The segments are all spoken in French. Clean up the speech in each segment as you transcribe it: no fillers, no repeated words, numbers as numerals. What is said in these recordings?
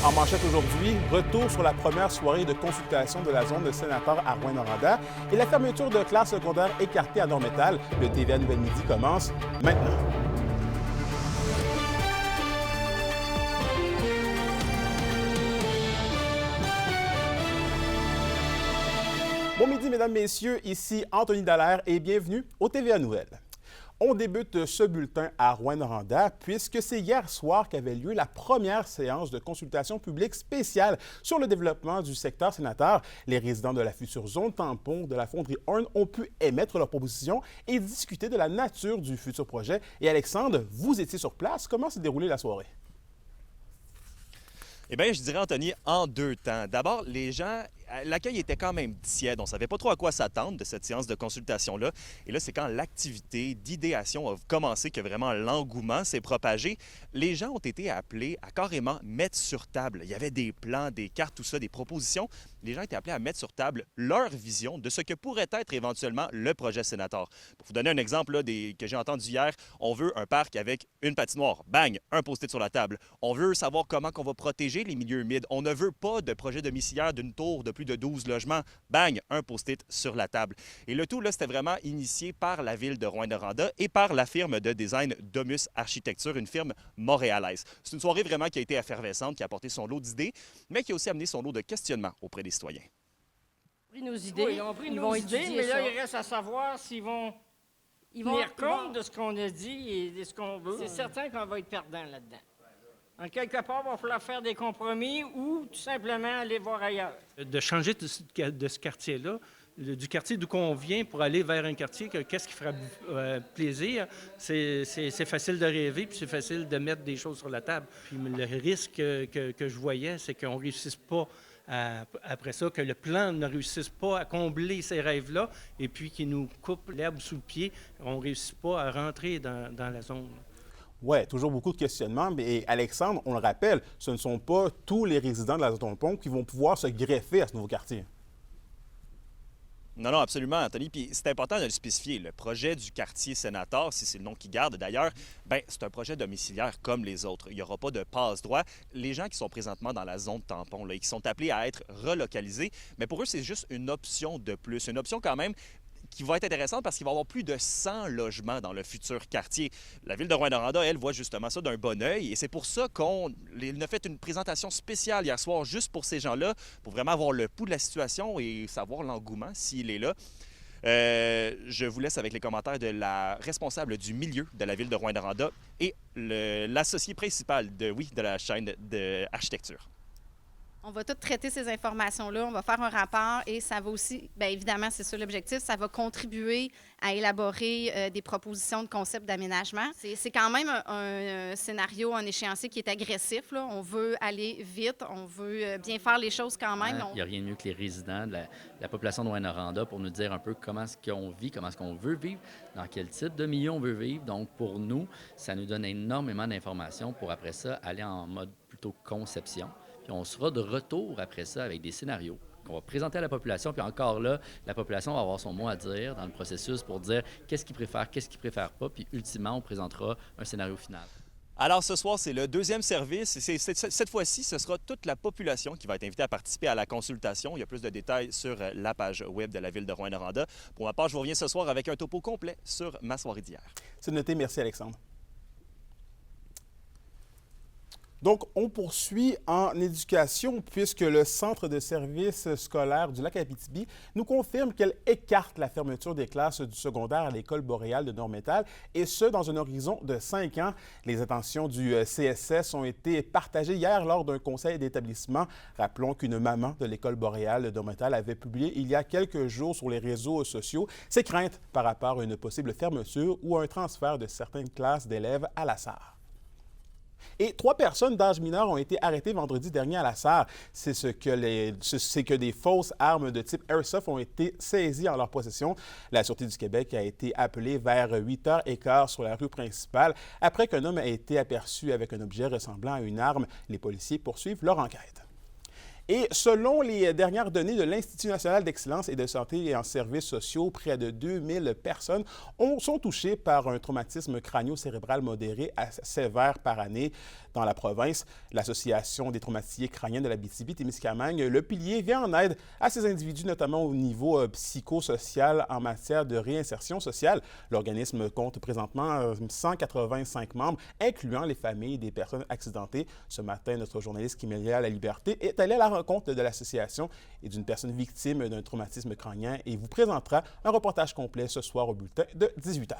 En manchette aujourd'hui, retour sur la première soirée de consultation de la zone de sénateur à Rouyn-Noranda et la fermeture de classes secondaires écartées à Nord-Métal. Le TVA Nouvelle Midi commence maintenant. Bon midi, mesdames, messieurs, ici Anthony Dallaire et bienvenue au TVA Nouvelles. On débute ce bulletin à Rouyn-Noranda puisque c'est hier soir qu'avait lieu la première séance de consultation publique spéciale sur le développement du secteur sénateur. Les résidents de la future zone tampon de la fonderie Horn ont pu émettre leurs propositions et discuter de la nature du futur projet. Et Alexandre, vous étiez sur place. Comment s'est déroulée la soirée? Eh bien, je dirais, Anthony, en deux temps. D'abord, les gens, l'accueil était quand même tiède. On ne savait pas trop à quoi s'attendre de cette séance de consultation-là. Et là, c'est quand l'activité d'idéation a commencé que vraiment l'engouement s'est propagé. Les gens ont été appelés à carrément mettre sur table. Il y avait des plans, des cartes, tout ça, des propositions. Les gens étaient appelés à mettre sur table leur vision de ce que pourrait être éventuellement le projet sénateur. Pour vous donner un exemple là, que j'ai entendu hier, on veut un parc avec une patinoire. Bang! Un post-it sur la table. On veut savoir comment on va protéger les milieux humides. On ne veut pas de projet domiciliaire d'une tour de plus de 12 logements. Bang! Un post-it sur la table. Et le tout, là, c'était vraiment initié par la ville de Rouyn-Noranda et par la firme de design Domus Architecture, une firme montréalaise. C'est une soirée vraiment qui a été effervescente, qui a apporté son lot d'idées, mais qui a aussi amené son lot de questionnements auprès des citoyens. Ils ont pris nos idées, Oui, ils ont pris nos idées, mais là, il reste à savoir s'ils vont tenir compte de ce qu'on a dit et de ce qu'on veut. C'est certain qu'on va être perdant là-dedans. En quelque part, il va falloir faire des compromis ou tout simplement aller voir ailleurs. De changer de ce quartier-là, du quartier d'où on vient pour aller vers un quartier, qu'est-ce qui fera plaisir, c'est facile de rêver, puis c'est facile de mettre des choses sur la table. Puis le risque que je voyais, c'est qu'on ne réussisse pas après ça, que le plan ne réussisse pas à combler ces rêves-là, et puis qu'il nous coupe l'herbe sous le pied, on ne réussit pas à rentrer dans la zone. Oui, toujours beaucoup de questionnements. Mais Alexandre, on le rappelle, ce ne sont pas tous les résidents de la zone tampon qui vont pouvoir se greffer à ce nouveau quartier. Non, non, absolument, Anthony. Puis c'est important de le spécifier. Le projet du quartier sénateur, si c'est le nom qu'il garde d'ailleurs, bien, c'est un projet domiciliaire comme les autres. Il n'y aura pas de passe-droit. Les gens qui sont présentement dans la zone tampon, là, et qui sont appelés à être relocalisés, mais pour eux, c'est juste une option de plus. Une option quand même qui va être intéressante parce qu'il va y avoir plus de 100 logements dans le futur quartier. La ville de Rouyn-Noranda, elle, voit justement ça d'un bon œil et c'est pour ça qu'on a fait une présentation spéciale hier soir juste pour ces gens-là, pour vraiment avoir le pouls de la situation et savoir l'engouement s'il est là. Je vous laisse avec les commentaires de la responsable du milieu de la ville de Rouyn-Noranda et l'associé principal de la chaîne d'architecture. On va tout traiter ces informations-là, on va faire un rapport et ça va aussi, bien évidemment, c'est ça l'objectif, ça va contribuer à élaborer des propositions de concepts d'aménagement. C'est quand même un scénario, un échéancier qui est agressif, là. On veut aller vite, on veut bien faire les choses quand même. Il n'y a rien de mieux que les résidents de la population de Rouyn-Noranda pour nous dire un peu comment est-ce qu'on vit, comment est-ce qu'on veut vivre, dans quel type de milieu on veut vivre. Donc, pour nous, ça nous donne énormément d'informations pour, après ça, aller en mode plutôt conception. Puis on sera de retour après ça avec des scénarios qu'on va présenter à la population. Puis encore là, la population va avoir son mot à dire dans le processus pour dire qu'est-ce qu'ils préfèrent pas. Puis ultimement, on présentera un scénario final. Alors ce soir, c'est le deuxième service. Cette fois-ci, ce sera toute la population qui va être invitée à participer à la consultation. Il y a plus de détails sur la page web de la ville de Rouyn-Noranda. Pour ma part, je vous reviens ce soir avec un topo complet sur ma soirée d'hier. C'est noté. Merci, Alexandre. Donc, on poursuit en éducation puisque le Centre de services scolaires du Lac-Abitibi nous confirme qu'elle écarte la fermeture des classes du secondaire à l'École boréale de Nord-Métal, et ce, dans un horizon de 5 ans. Les intentions du CSS ont été partagées hier lors d'un conseil d'établissement. Rappelons qu'une maman de l'École boréale de Nord-Métal avait publié il y a quelques jours sur les réseaux sociaux ses craintes par rapport à une possible fermeture ou à un transfert de certaines classes d'élèves à la SAR. Et 3 personnes d'âge mineur ont été arrêtées vendredi dernier à la SAR. C'est que des fausses armes de type Airsoft ont été saisies en leur possession. La Sûreté du Québec a été appelée vers 8h15 sur la rue principale après qu'un homme ait été aperçu avec un objet ressemblant à une arme. Les policiers poursuivent leur enquête. Et selon les dernières données de l'Institut national d'excellence et de santé et en services sociaux, près de 2000 personnes sont touchées par un traumatisme crânio-cérébral modéré à sévère par année. dans la province. L'Association des traumatisés crâniens de l'Abitibi-Témiscamingue, le pilier, vient en aide à ces individus, notamment au niveau psychosocial en matière de réinsertion sociale. L'organisme compte présentement 185 membres, incluant les familles des personnes accidentées. Ce matin, notre journaliste Kimélia La Liberté est allé à la rencontre de l'association et d'une personne victime d'un traumatisme crânien et vous présentera un reportage complet ce soir au bulletin de 18h.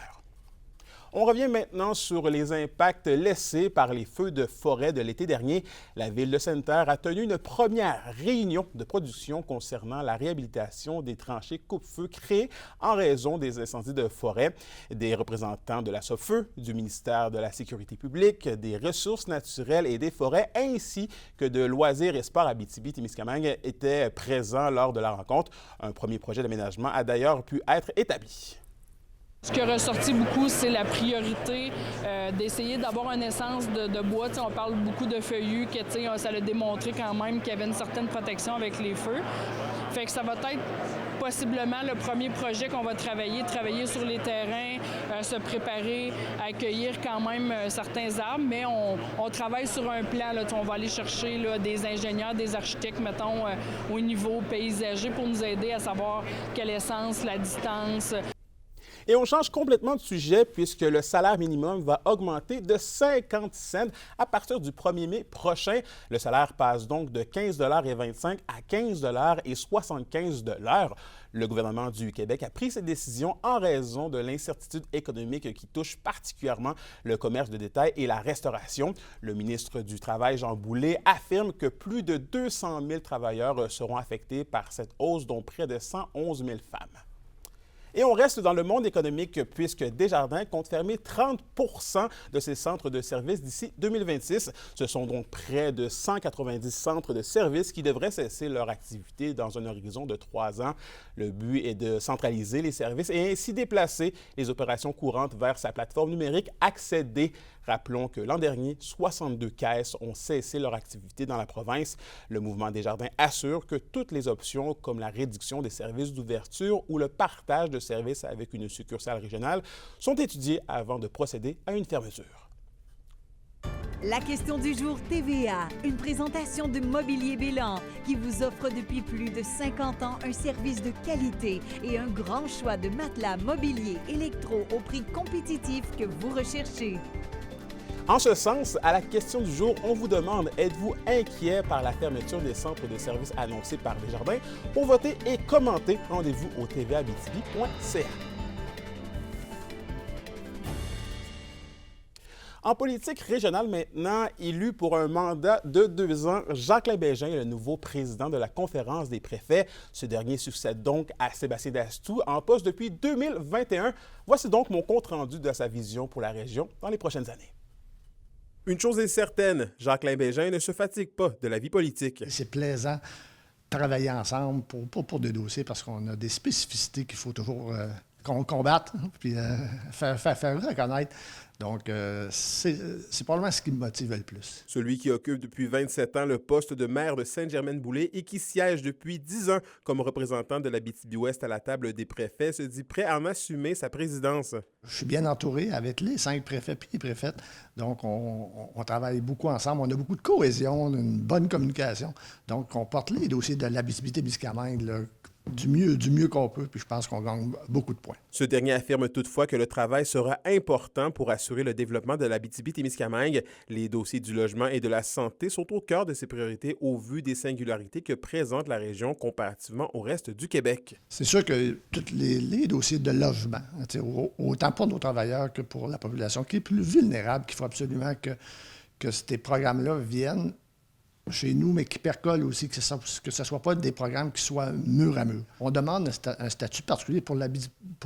On revient maintenant sur les impacts laissés par les feux de forêt de l'été dernier. La ville de Sainte-Terre a tenu une première réunion de production concernant la réhabilitation des tranchées coupe-feu créées en raison des incendies de forêt. Des représentants de la SOFEU, du ministère de la Sécurité publique, des Ressources naturelles et des forêts, ainsi que de Loisirs et Sports Abitibi-Témiscamingue étaient présents lors de la rencontre. Un premier projet d'aménagement a d'ailleurs pu être établi. Ce qui est ressorti beaucoup, c'est la priorité d'essayer d'avoir une essence de bois. On parle beaucoup de feuillus, que ça a démontré quand même qu'il y avait une certaine protection avec les feux. Fait que ça va être possiblement le premier projet qu'on va travailler sur les terrains, se préparer à accueillir quand même certains arbres, mais on travaille sur un plan. Là, on va aller chercher là, des ingénieurs, des architectes, mettons, au niveau paysager pour nous aider à savoir quelle essence, la distance. Et on change complètement de sujet puisque le salaire minimum va augmenter de 50 cents à partir du 1er mai prochain. Le salaire passe donc de 15,25 à 15,75 $. Le gouvernement du Québec a pris cette décision en raison de l'incertitude économique qui touche particulièrement le commerce de détail et la restauration. Le ministre du Travail, Jean Boulet, affirme que plus de 200 000 travailleurs seront affectés par cette hausse, dont près de 111 000 femmes. Et on reste dans le monde économique puisque Desjardins compte fermer 30 % de ses centres de services d'ici 2026. Ce sont donc près de 190 centres de services qui devraient cesser leur activité dans un horizon de 3 ans. Le but est de centraliser les services et ainsi déplacer les opérations courantes vers sa plateforme numérique Accéder. Rappelons que l'an dernier, 62 caisses ont cessé leur activité dans la province. Le mouvement Desjardins assure que toutes les options, comme la réduction des services d'ouverture ou le partage de services avec une succursale régionale, sont étudiées avant de procéder à une fermeture. La question du jour TVA, une présentation de Mobilier Bélan qui vous offre depuis plus de 50 ans un service de qualité et un grand choix de matelas mobilier électro au prix compétitif que vous recherchez. En ce sens, à la question du jour, on vous demande, êtes-vous inquiet par la fermeture des centres de services annoncés par Desjardins? Pour voter et commenter, rendez-vous au tvaabitibi.ca. En politique régionale maintenant, élu pour un mandat de 2 ans, Jacqueline Bégin est le nouveau président de la Conférence des préfets. Ce dernier succède donc à Sébastien Dastou, en poste depuis 2021. Voici donc mon compte-rendu de sa vision pour la région dans les prochaines années. Une chose est certaine, Jacqueline Bégin ne se fatigue pas de la vie politique. C'est plaisant de travailler ensemble pour des dossiers parce qu'on a des spécificités qu'il faut toujours combattre puis faire reconnaître. Donc, c'est probablement ce qui me motive le plus. Celui qui occupe depuis 27 ans le poste de maire de Sainte-Germaine-Boulay et qui siège depuis 10 ans comme représentant de l'Abitibi-Ouest à la table des préfets se dit prêt à en assumer sa présidence. Je suis bien entouré avec les 5 préfets puis les préfètes. Donc, on travaille beaucoup ensemble. On a beaucoup de cohésion, une bonne communication. Donc, on porte les dossiers de l'Abitibi-Témiscamingue du mieux qu'on peut, puis je pense qu'on gagne beaucoup de points. Ce dernier affirme toutefois que le travail sera important pour assurer le développement de l'Abitibi-Témiscamingue. Les dossiers du logement et de la santé sont au cœur de ses priorités au vu des singularités que présente la région comparativement au reste du Québec. C'est sûr que tous les dossiers de logement, autant pour nos travailleurs que pour la population qui est plus vulnérable, qu'il faut absolument que ces programmes-là viennent chez nous, mais qui percolent aussi, que ce ne soit pas des programmes qui soient mur à mur. On demande un statut particulier pour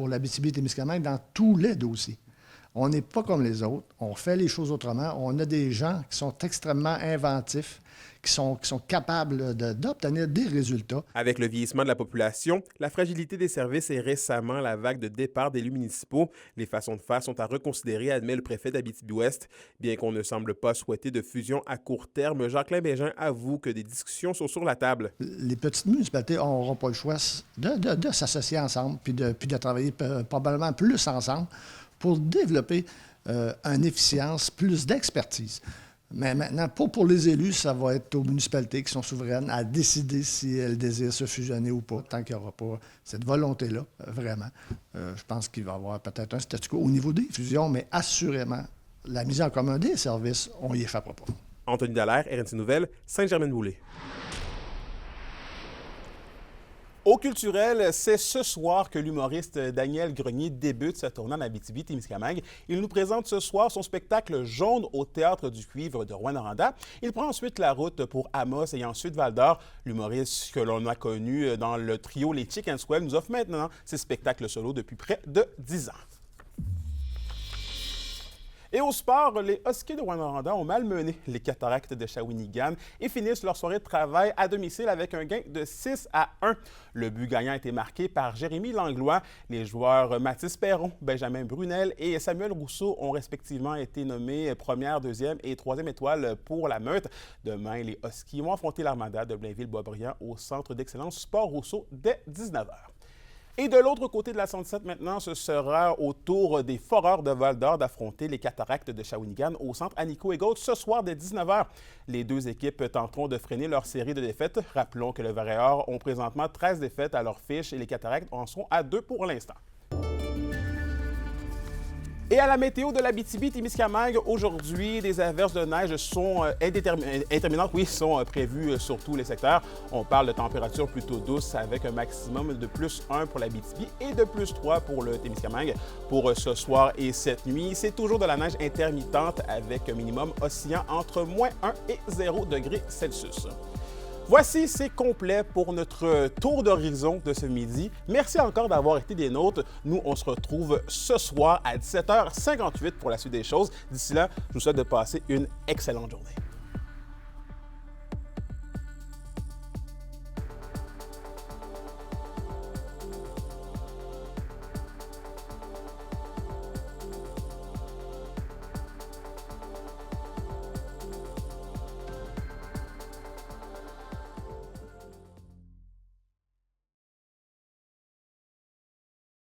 l'Abitibi-Témiscamingue dans tous les dossiers. On n'est pas comme les autres, on fait les choses autrement. On a des gens qui sont extrêmement inventifs, qui sont capables d'obtenir des résultats. Avec le vieillissement de la population, la fragilité des services et récemment la vague de départ d'élus municipaux, les façons de faire sont à reconsidérer, admet le préfet d'Abitibi-Ouest. Bien qu'on ne semble pas souhaiter de fusion à court terme, Jacqueline Bégin avoue que des discussions sont sur la table. Les petites municipalités n'auront pas le choix de s'associer ensemble puis de travailler probablement plus ensemble pour développer une efficience, plus d'expertise. Mais maintenant, pour les élus, ça va être aux municipalités qui sont souveraines à décider si elles désirent se fusionner ou pas, tant qu'il n'y aura pas cette volonté-là, vraiment. Je pense qu'il va y avoir peut-être un statu quo au niveau des fusions, mais assurément, la mise en commun des services, on y échappera pas. Anthony Dallaire, RNC Nouvelles, Sainte-Germaine-Boulay. Au culturel, c'est ce soir que l'humoriste Daniel Grenier débute sa tournée en Abitibi-Témiscamingue. Il nous présente ce soir son spectacle Jaune au Théâtre du Cuivre de Rouyn-Noranda. Il prend ensuite la route pour Amos et ensuite Val-d'Or. L'humoriste que l'on a connu dans le trio Les Chick and Swell nous offre maintenant ses spectacles solo depuis près de 10 ans. Et au sport, les Huskies de Rouyn-Noranda ont malmené les Cataractes de Shawinigan et finissent leur soirée de travail à domicile avec un gain de 6-1. Le but gagnant a été marqué par Jérémy Langlois. Les joueurs Mathis Perron, Benjamin Brunel et Samuel Rousseau ont respectivement été nommés première, deuxième et troisième étoile pour la meute. Demain, les Huskies vont affronter l'Armada de Blainville-Boisbriand au Centre d'excellence Sport Rousseau dès 19h. Et de l'autre côté de la 117 maintenant, ce sera au tour des Foreurs de Val-d'Or d'affronter les Cataractes de Shawinigan au centre Annico-Egault ce soir dès 19h. Les deux équipes tenteront de freiner leur série de défaites. Rappelons que le Varéor ont présentement 13 défaites à leur fiche et les Cataractes en sont à 2 pour l'instant. Et à la météo de l'Abitibi-Témiscamingue, aujourd'hui, des averses de neige sont intermittentes, sont prévues sur tous les secteurs. On parle de températures plutôt douces avec un maximum de +1 pour l'Abitibi et de +3 pour le Témiscamingue. Pour ce soir et cette nuit, c'est toujours de la neige intermittente avec un minimum oscillant entre -1 et 0 degrés Celsius. Voici, c'est complet pour notre tour d'horizon de ce midi. Merci encore d'avoir été des nôtres. Nous, on se retrouve ce soir à 17h58 pour la suite des choses. D'ici là, je vous souhaite de passer une excellente journée.